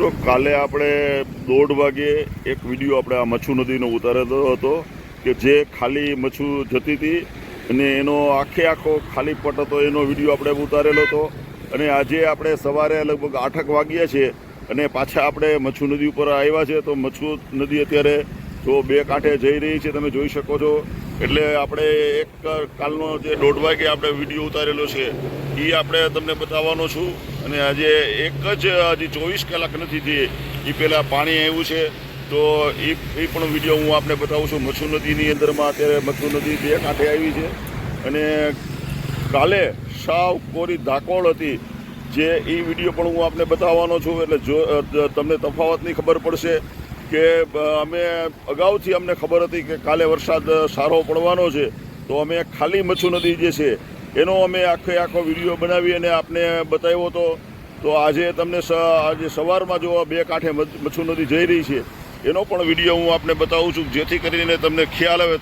મિત્રો કાલે આપણે 1:30 વાગે એક વિડીયો આપણે આ મચ્છુ નદીનો ઉતારેલો હતો કે જે ખાલી મચ્છુ જતી હતી અને એનો આખો ખાલી પટ હતો એનો વિડીયો આપણે ઉતારેલો હતો। અને આજે આપણે સવારે લગભગ 8 વાગ્યા છે અને પાછા આપણે મચ્છુ નદી ઉપર આવ્યા છે। તો મચ્છુ નદી અત્યારે જો બે કાંઠે જઈ રહી છે, તમે જોઈ શકો છો। એટલે આપણે એક કાલનો જે 1:30 વાગે આપણે વિડીયો ઉતારેલો છે એ આપણે તમને બતાવવાનો છું। અને આજે એક જ હજી 24 કલાક નથી થઈ એ પહેલાં પાણી આવ્યું છે, તો એ પણ વિડીયો હું આપને બતાવું છું। મચ્છુ નદીની અંદરમાં અત્યારે મચ્છુ નદી બે કાંઠે આવી છે અને કાલે સાવ કોરી ધાકોળ હતી, જે એ વિડીયો પણ હું આપને બતાવવાનો છું। એટલે જો તમને તફાવતની ખબર પડશે કે અમે અગાઉથી અમને ખબર હતી કે કાલે વરસાદ સારો પડવાનો છે, તો અમે ખાલી મચ્છુ નદી જે છે એનો અમે આખો વિડીયો બનાવી અને આપને બતાવ્યો હતો। તો આજે તમને આજે સવારમાં જો બે કાંઠે મચ્છુ નદી જઈ રહી છે એનો પણ વિડીયો હું આપને બતાવું છું, જેથી કરીને તમને ખ્યાલ આવે।